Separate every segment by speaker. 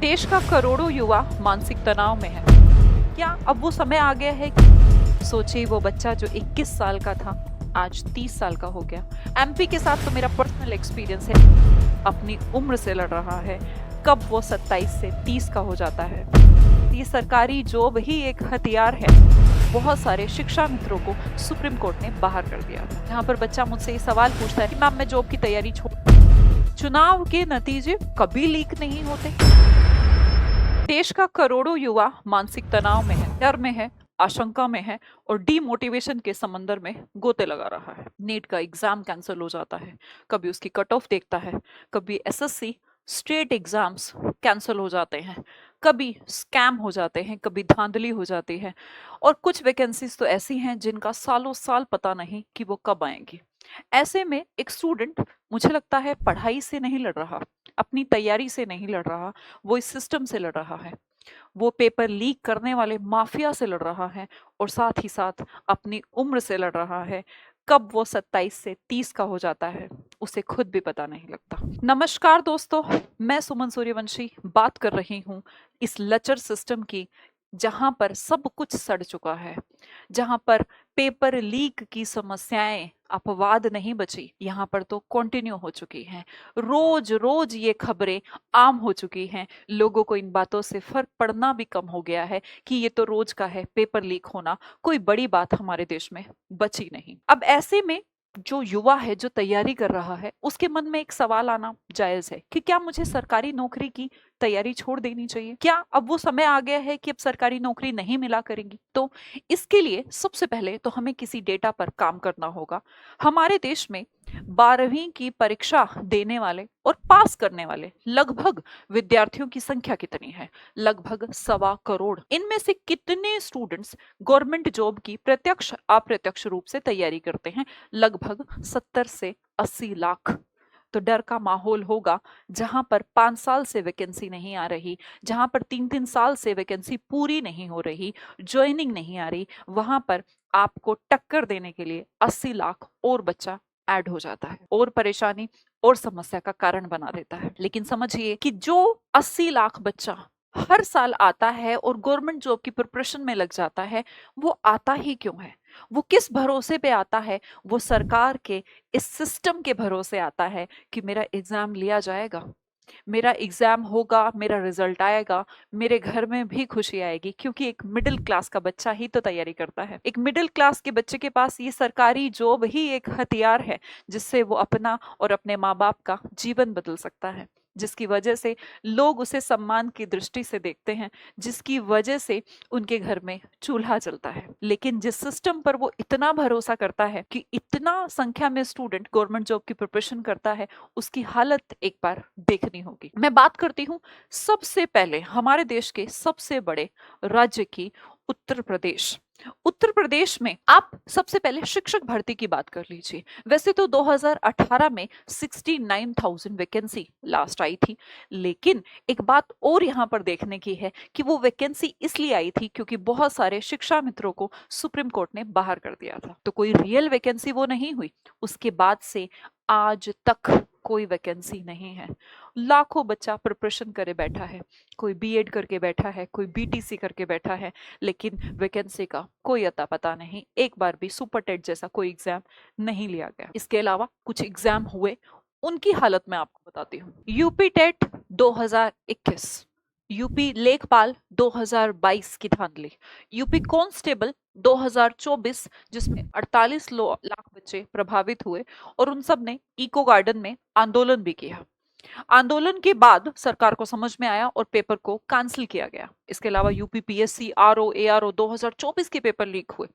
Speaker 1: देश का करोड़ों युवा मानसिक तनाव में है। क्या अब वो समय आ गया है कि सोचिए वो बच्चा जो 21 साल का था आज 30 साल का हो गया। एमपी के साथ तो मेरा पर्सनल एक्सपीरियंस है, अपनी उम्र से लड़ रहा है। कब वो 27 से 30 का हो जाता है। ये सरकारी जॉब ही एक हथियार है। बहुत सारे शिक्षा मित्रों को सुप्रीम कोर्ट ने बाहर कर दिया। यहाँ पर बच्चा मुझसे ये सवाल पूछता है कि मैम मैं जॉब की तैयारी छोड़, चुनाव के नतीजे कभी लीक नहीं होते। देश का करोड़ों युवा मानसिक तनाव में है, डर में है, आशंका में है और डीमोटिवेशन के समंदर में गोते लगा रहा है। नीट का एग्जाम कैंसिल हो जाता है, कभी उसकी कट ऑफ देखता है, कभी एसएससी स्टेट एग्जाम्स कैंसिल हो जाते हैं, कभी स्कैम हो जाते हैं, कभी धांधली हो जाती है और कुछ वैकेंसीज तो ऐसी हैं जिनका सालों साल पता नहीं कि वो कब आएंगी। ऐसे में एक स्टूडेंट, मुझे लगता है, पढ़ाई से नहीं लड़ रहा, अपनी तैयारी से नहीं लड़ रहा, वो इस सिस्टम से लड़ रहा है। वो पेपर लीक करने वाले माफिया से लड़ रहा है और साथ ही साथ अपनी उम्र से लड़ रहा है। कब वो 27 से 30 का हो जाता है उसे खुद भी पता नहीं लगता। नमस्कार दोस्तों, मैं सुमन सूर्यवंशी बात कर रही हूँ इस लचर सिस्टम की, जहां पर सब कुछ सड़ चुका है, जहां पर पेपर लीक की समस्याएं अपवाद नहीं बची, यहाँ पर तो कंटिन्यू हो चुकी हैं। रोज रोज ये खबरें आम हो चुकी हैं। लोगों को इन बातों से फर्क पड़ना भी कम हो गया है कि ये तो रोज का है, पेपर लीक होना कोई बड़ी बात हमारे देश में बची नहीं। अब ऐसे में जो युवा है, जो तैयारी कर रहा है, उसके मन में एक सवाल आना जायज है कि क्या मुझे सरकारी नौकरी की तैयारी छोड़ देनी चाहिए? क्या अब वो समय आ गया है कि अब सरकारी नौकरी नहीं मिला करेगी? तो इसके लिए सबसे पहले तो हमें किसी डेटा पर काम करना होगा। हमारे देश में 12वीं की परीक्षा देने वाले और पास करने वाले लगभग विद्यार्थियों की संख्या कितनी है? लगभग 1.25 करोड़। इनमें से कितने स्टूडेंट्स गवर्नमेंट जॉब की प्रत्यक्ष अप्रत्यक्ष रूप से तैयारी करते हैं? लगभग 70 से 80 लाख। तो डर का माहौल होगा। जहां पर 5 साल से वैकेंसी नहीं आ रही, जहां पर 3-3 साल से वैकेंसी पूरी नहीं हो रही, ज्वाइनिंग नहीं आ रही, वहां पर आपको टक्कर देने के लिए 80 लाख और बच्चा ऐड हो जाता है और परेशानी और समस्या का कारण बना देता है। लेकिन समझिए कि जो 80 लाख बच्चा हर साल आता है और गवर्नमेंट जॉब की प्रिपरेशन में लग जाता है, वो आता ही क्यों है? वो किस भरोसे पे आता है? वो सरकार के इस सिस्टम के भरोसे आता है कि मेरा एग्जाम लिया जाएगा, मेरा एग्जाम होगा, मेरा रिजल्ट आएगा, मेरे घर में भी खुशी आएगी। क्योंकि एक मिडिल क्लास का बच्चा ही तो तैयारी करता है। एक मिडिल क्लास के बच्चे के पास ये सरकारी जॉब ही एक हथियार है जिससे वो अपना और अपने माँ बाप का जीवन बदल सकता है, जिसकी वजह से लोग उसे सम्मान की दृष्टि से देखते हैं, जिसकी वजह से उनके घर में चूल्हा जलता है। लेकिन जिस सिस्टम पर वो इतना भरोसा करता है कि इतना संख्या में स्टूडेंट गवर्नमेंट जॉब की प्रिपरेशन करता है, उसकी हालत एक बार देखनी होगी। मैं बात करती हूँ सबसे पहले हमारे देश के सबसे बड़े राज्य की, उत्तर प्रदेश। उत्तर प्रदेश में आप सबसे पहले शिक्षक भर्ती की बात कर लीजिए। वैसे तो 2018 में 69,000 वैकेंसी लास्ट आई थी, लेकिन एक बात और यहाँ पर देखने की है कि वो वैकेंसी इसलिए आई थी क्योंकि बहुत सारे शिक्षा मित्रों को सुप्रीम कोर्ट ने बाहर कर दिया था। तो कोई रियल वैकेंसी वो नहीं हुई। उसके बाद से आज तक कोई वैकेंसी नहीं है। लाखों बच्चा प्रिपरेशन करे बैठा है, कोई बीएड करके बैठा है, कोई बीटीसी करके बैठा है, लेकिन वैकेंसी का कोई अता पता नहीं। एक बार भी सुपर टेट जैसा कोई एग्जाम नहीं लिया गया। इसके अलावा कुछ एग्जाम हुए, उनकी हालत मैं आपको बताती हूँ। यूपी टेट 2021, यूपी लेखपाल 2022 की धांधली, यूपी कांस्टेबल 2024 जिसमें 48 लाख बच्चे प्रभावित हुए और उन सब ने इको गार्डन में आंदोलन भी किया। आंदोलन के बाद सरकार को समझ में आया और पेपर को कैंसिल किया गया। इसके अलावा यूपी पीएससी, आरओ, एआरओ 2024 के पेपर लीक हुए।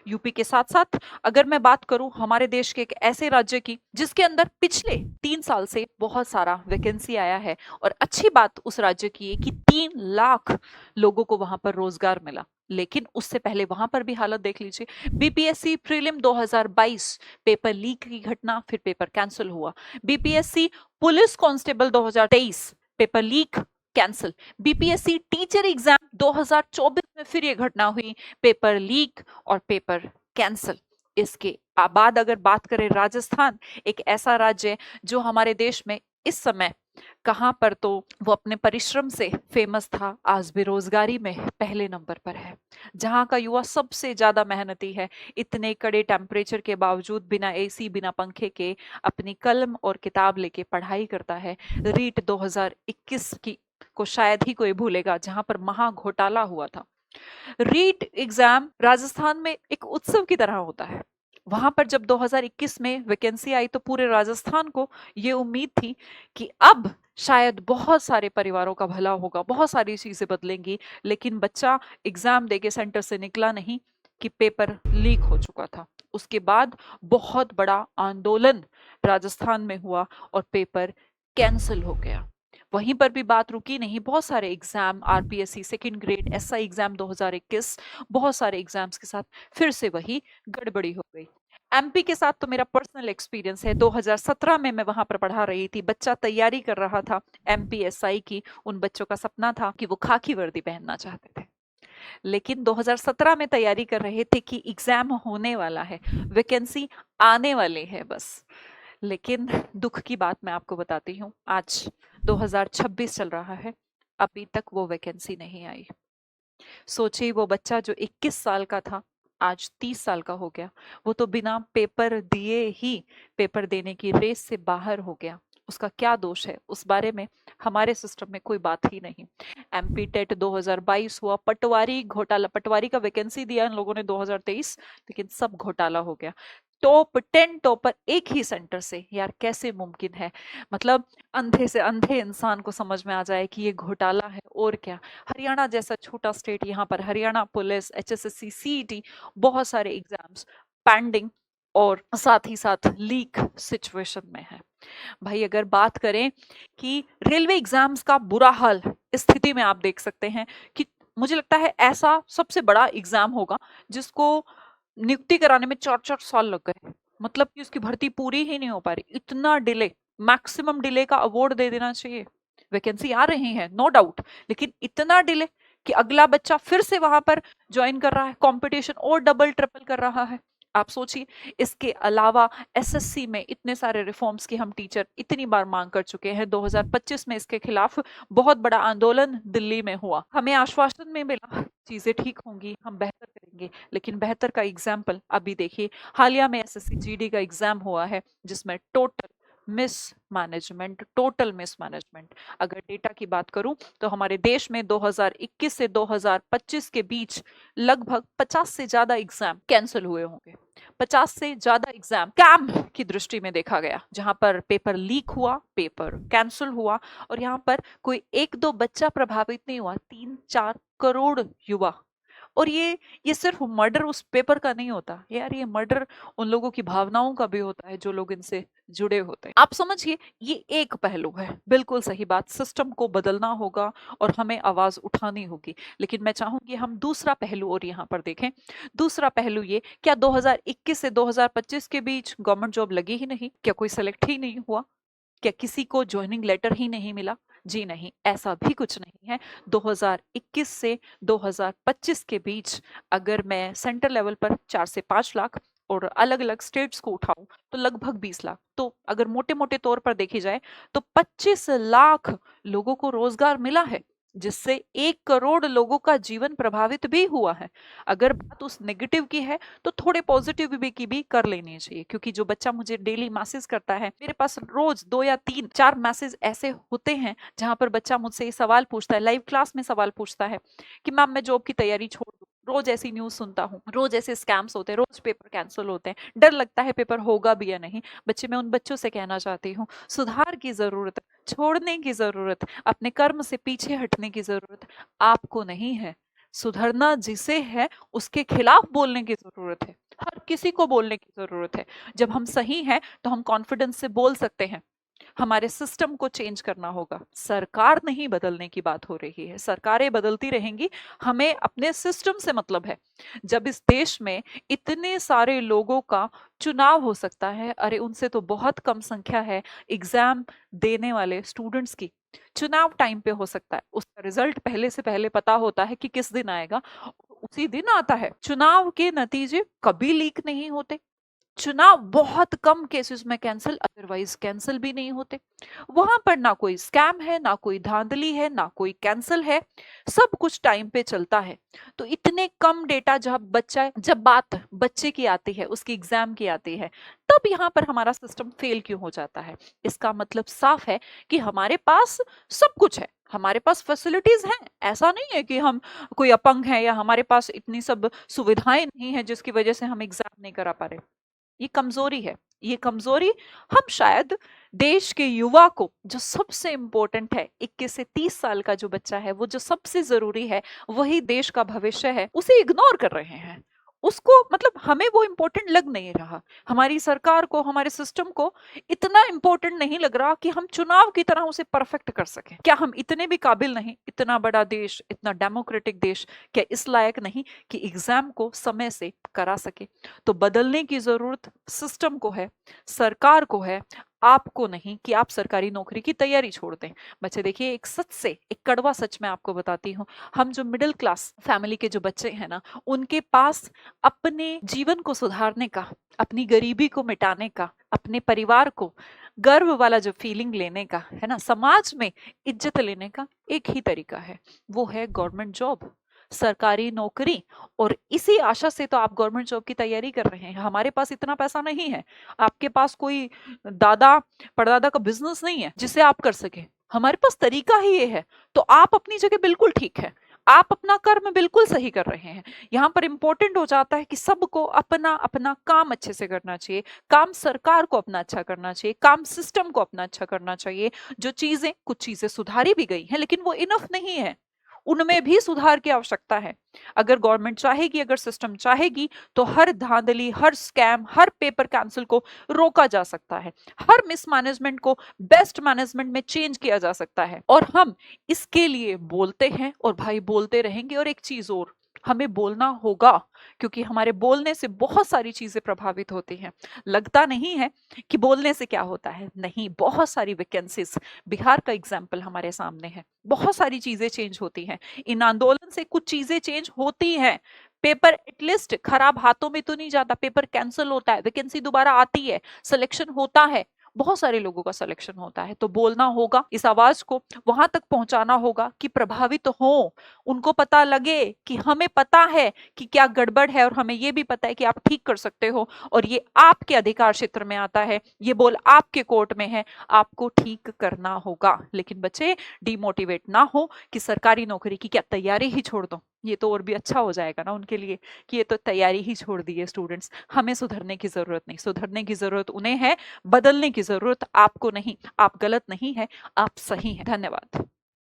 Speaker 1: यूपी के साथ साथ अगर मैं बात करूं हमारे देश के एक ऐसे राज्य की जिसके अंदर पिछले 3 साल से बहुत सारा वैकेंसी आया है, और अच्छी बात उस राज्य की है कि 3 लाख लोगों को वहां पर रोजगार मिला। लेकिन उससे पहले वहां पर भी हालत देख लीजिए। बीपीएससी प्रीलिम 2022 पेपर लीक की घटना, फिर पेपर कैंसिल हुआ। BPSC police constable 2023 paper leak, cancel. BPSC teacher exam 2024 में फिर ये घटना हुई, पेपर लीक और पेपर कैंसिल। इसके बाद अगर बात करें राजस्थान, एक ऐसा राज्य जो हमारे देश में इस समय कहाँ पर तो वो अपने परिश्रम से फेमस था, आज बेरोजगारी में पहले नंबर पर है। जहाँ का युवा सबसे ज्यादा मेहनती है, इतने कड़े टेम्परेचर के बावजूद बिना एसी बिना पंखे के अपनी कलम और किताब लेके पढ़ाई करता है। रीट 2021 की को शायद ही कोई भूलेगा, जहां पर महा घोटाला हुआ था। रीट एग्जाम राजस्थान में एक उत्सव की तरह होता है। वहां पर जब 2021 में वैकेंसी आई तो पूरे राजस्थान को ये उम्मीद थी कि अब शायद बहुत सारे परिवारों का भला होगा, बहुत सारी चीजें बदलेंगी। लेकिन बच्चा एग्जाम देके सेंटर से निकला नहीं कि पेपर लीक हो चुका था। उसके बाद बहुत बड़ा आंदोलन राजस्थान में हुआ और पेपर कैंसिल हो गया। वहीं पर भी बात रुकी नहीं, बहुत सारे exam, RPSC second grade, SI exam 2021, बहुत सारे एग्जाम्स के साथ फिर से वही गड़बड़ी हो गई। एमपी के साथ तो मेरा पर्सनल एक्सपीरियंस है। 2017 में मैं वहां पर पढ़ा रही थी, बच्चा तैयारी कर रहा था एमपी एसआई की। उन बच्चों का सपना था कि वो खाकी वर्दी पहनना चाहते थे, लेकिन 2017 में तैयारी कर रहे थे कि एग्जाम होने वाला है, वैकेंसी आने वाले है बस। लेकिन दुख की बात मैं आपको बताती हूँ, आज 2026 चल रहा है, अभी तक वो वैकेंसी नहीं आई। सोचिए वो बच्चा जो 21 साल का था आज 30 साल का हो गया। वो तो बिना पेपर दिए ही पेपर देने की रेस से बाहर हो गया। उसका क्या दोष है, उस बारे में हमारे सिस्टम में कोई बात ही नहीं। एमपी टेट 2022 हुआ, पटवारी घोटाला, पटवारी का वैकेंसी दिया इन लोगों ने 2023, लेकिन सब घोटाला हो गया। टॉप 10 टॉपर एक ही सेंटर से, यार कैसे मुमकिन है। मतलब अंधे से अंधे इंसान को समझ में आ जाए कि ये घोटाला है, और क्या। हरियाणा जैसा छोटा स्टेट, यहाँ पर हरियाणा पुलिस, एचएसएससी, सीईटी, बहुत सारे एग्जाम्स पेंडिंग और साथ ही साथ लीक सिचुएशन में है। भाई अगर बात करें कि रेलवे एग्जाम्स का बुरा हाल, स्थिति में आप देख सकते हैं कि मुझे लगता है ऐसा सबसे बड़ा एग्जाम होगा जिसको नियुक्ति कराने में 4-4 साल लग गए। मतलब कि उसकी भर्ती पूरी ही नहीं हो पा रही, इतना डिले। मैक्सिमम डिले का अवार्ड दे देना चाहिए। वैकेंसी आ रही है नो डाउट, लेकिन इतना डिले कि अगला बच्चा फिर से वहां पर ज्वाइन कर रहा है, कंपटीशन और डबल ट्रिपल कर रहा है। आप सोचिए। इसके अलावा एसएससी में इतने सारे रिफॉर्म्स की हम टीचर इतनी बार मांग कर चुके हैं। 2025 में इसके खिलाफ बहुत बड़ा आंदोलन दिल्ली में हुआ। हमें आश्वासन में मिला चीजें ठीक होंगी, हम बेहतर करेंगे, लेकिन बेहतर का एग्जाम्पल अभी देखिए। हालिया में एसएससी जीडी का एग्जाम हुआ है जिसमें टोटल मिस मैनेजमेंट। अगर डेटा की बात करूं तो हमारे देश में 2021 से 2025 के बीच लगभग 50 से ज्यादा एग्जाम कैंसिल हुए होंगे। 50 से ज्यादा एग्जाम स्कैम की दृष्टि में देखा गया, जहां पर पेपर लीक हुआ, पेपर कैंसिल हुआ, और यहाँ पर कोई एक दो बच्चा प्रभावित नहीं हुआ, 3-4 करोड़ युवा। और ये सिर्फ मर्डर उस पेपर का नहीं होता यार, ये मर्डर उन लोगों की भावनाओं का भी होता है जो लोग इनसे जुड़े होते हैं। आप समझिए, ये एक पहलू है। बिल्कुल सही बात, सिस्टम को बदलना होगा और हमें आवाज उठानी होगी। लेकिन मैं चाहूंगी हम दूसरा पहलू और यहाँ पर देखें। दूसरा पहलू ये, क्या 2021 से 2025 के बीच गवर्नमेंट जॉब लगी ही नहीं? क्या कोई सेलेक्ट ही नहीं हुआ? क्या किसी को ज्वाइनिंग लेटर ही नहीं मिला? जी नहीं, ऐसा भी कुछ नहीं है। 2021 से 2025 के बीच अगर मैं सेंटर लेवल पर 4 से 5 लाख और अलग अलग स्टेट्स को उठाऊं तो लगभग 20 लाख, तो अगर मोटे मोटे तौर पर देखी जाए तो 25 लाख लोगों को रोजगार मिला है, जिससे 1 करोड़ लोगों का जीवन प्रभावित भी हुआ है। अगर बात उस नेगेटिव की है तो थोड़े पॉजिटिव भी की भी कर लेनी चाहिए, क्योंकि जो बच्चा मुझे डेली मैसेज करता है, मेरे पास रोज 2 या 3-4 मैसेज ऐसे होते हैं जहां पर बच्चा मुझसे ये सवाल पूछता है, लाइव क्लास में सवाल पूछता है कि मैम मैं जॉब की तैयारी छोड़ दूं। रोज ऐसी न्यूज सुनता हूँ, रोज ऐसे स्कैम्स होते हैं, रोज पेपर कैंसिल होते हैं, डर लगता है पेपर होगा भी या नहीं। बच्चे, मैं उन बच्चों से कहना चाहती हूँ, सुधार की जरूरत है, छोड़ने की जरूरत, अपने कर्म से पीछे हटने की जरूरत आपको नहीं है। सुधरना जिसे है उसके खिलाफ बोलने की जरूरत है, हर किसी को बोलने की जरूरत है। जब हम सही हैं तो हम कॉन्फिडेंस से बोल सकते हैं। हमारे सिस्टम को चेंज करना होगा, सरकार नहीं बदलने की बात हो रही है, सरकारें बदलती रहेंगी, हमें अपने सिस्टम से मतलब है। जब इस देश में इतने सारे लोगों का चुनाव हो सकता है, अरे उनसे तो बहुत कम संख्या है एग्जाम देने वाले स्टूडेंट्स की, चुनाव टाइम पे हो सकता है, उसका रिजल्ट पहले से पहले पता होता है कि किस दिन आएगा, उसी दिन आता है। चुनाव के नतीजे कभी लीक नहीं होते, चुनाव बहुत कम केसेस में कैंसिल, अदरवाइज कैंसिल भी नहीं होते। वहां पर ना कोई स्कैम है, ना कोई धांधली है, ना कोई कैंसिल है, सब कुछ टाइम पे चलता है। तो इतने कम डेटा जब बात बच्चे की आती है, उसकी एग्जाम की आती है, तब यहाँ पर हमारा सिस्टम फेल क्यों हो जाता है? इसका मतलब साफ है कि हमारे पास सब कुछ है, हमारे पास फैसिलिटीज हैं। ऐसा नहीं है कि हम कोई अपंग है या हमारे पास इतनी सब सुविधाएं नहीं है जिसकी वजह से हम एग्जाम नहीं करा पा रहे। ये कमजोरी है। ये कमजोरी हम शायद देश के युवा को, जो सबसे इंपॉर्टेंट है, 21 से 30 साल का जो बच्चा है, वो जो सबसे जरूरी है, वही देश का भविष्य है, उसे इग्नोर कर रहे हैं। उसको मतलब हमें वो इंपॉर्टेंट लग नहीं रहा, हमारी सरकार को, हमारे सिस्टम को इतना इंपॉर्टेंट नहीं लग रहा कि हम चुनाव की तरह उसे परफेक्ट कर सकें। क्या हम इतने भी काबिल नहीं? इतना बड़ा देश, इतना डेमोक्रेटिक देश, क्या इस लायक नहीं कि एग्जाम को समय से करा सके? तो बदलने की जरूरत सिस्टम को है, सरकार को है, आपको नहीं कि आप सरकारी नौकरी की तैयारी छोड़ दें। बच्चे देखिए, एक कड़वा सच मैं आपको बताती हूँ। हम जो मिडिल क्लास फैमिली के जो बच्चे हैं ना, उनके पास अपने जीवन को सुधारने का, अपनी गरीबी को मिटाने का, अपने परिवार को गर्व वाला जो फीलिंग लेने का है ना, समाज में इज्जत लेने का एक ही तरीका है, वो है गवर्नमेंट जॉब, सरकारी नौकरी। और इसी आशा से तो आप गवर्नमेंट जॉब की तैयारी कर रहे हैं। हमारे पास इतना पैसा नहीं है, आपके पास कोई दादा परदादा का बिजनेस नहीं है जिसे आप कर सके। हमारे पास तरीका ही ये है। तो आप अपनी जगह बिल्कुल ठीक है, आप अपना कर्म बिल्कुल सही कर रहे हैं। यहाँ पर इंपॉर्टेंट हो जाता है कि सबको अपना अपना काम अच्छे से करना चाहिए, काम सरकार को अपना अच्छा करना चाहिए, काम सिस्टम को अपना अच्छा करना चाहिए। कुछ चीजें सुधारी भी गई हैं, लेकिन वो इनफ नहीं है, उनमें भी सुधार की आवश्यकता है। अगर गवर्नमेंट चाहेगी, अगर सिस्टम चाहेगी, तो हर धांधली, हर स्कैम, हर पेपर कैंसिल को रोका जा सकता है, हर मिसमैनेजमेंट को बेस्ट मैनेजमेंट में चेंज किया जा सकता है। और हम इसके लिए बोलते हैं और भाई बोलते रहेंगे। और एक चीज और, हमें बोलना होगा, क्योंकि हमारे बोलने से बहुत सारी चीजें प्रभावित होती हैं। लगता नहीं है कि बोलने से क्या होता है, नहीं, बहुत सारी वैकेंसीज, बिहार का एग्जाम्पल हमारे सामने है, बहुत सारी चीजें चेंज होती हैं। इन आंदोलन से कुछ चीजें चेंज होती हैं। पेपर एटलीस्ट खराब हाथों में तो नहीं जाता, पेपर कैंसिल होता है, वैकेंसी दोबारा आती है, सिलेक्शन होता है, बहुत सारे लोगों का सिलेक्शन होता है। तो बोलना होगा, इस आवाज को वहां तक पहुंचाना होगा कि प्रभावित हो, उनको पता लगे कि हमें पता है कि क्या गड़बड़ है, और हमें ये भी पता है कि आप ठीक कर सकते हो, और ये आपके अधिकार क्षेत्र में आता है, ये बोल आपके कोर्ट में है, आपको ठीक करना होगा। लेकिन बच्चे डिमोटिवेट ना हो कि सरकारी नौकरी की क्या तैयारी ही छोड़ दो, ये तो और भी अच्छा हो जाएगा ना उनके लिए कि ये तो तैयारी ही छोड़ दी है स्टूडेंट्स। हमें सुधरने की जरूरत नहीं, सुधरने की जरूरत उन्हें है, बदलने की जरूरत आपको नहीं। आप गलत नहीं है, आप सही हैं। धन्यवाद।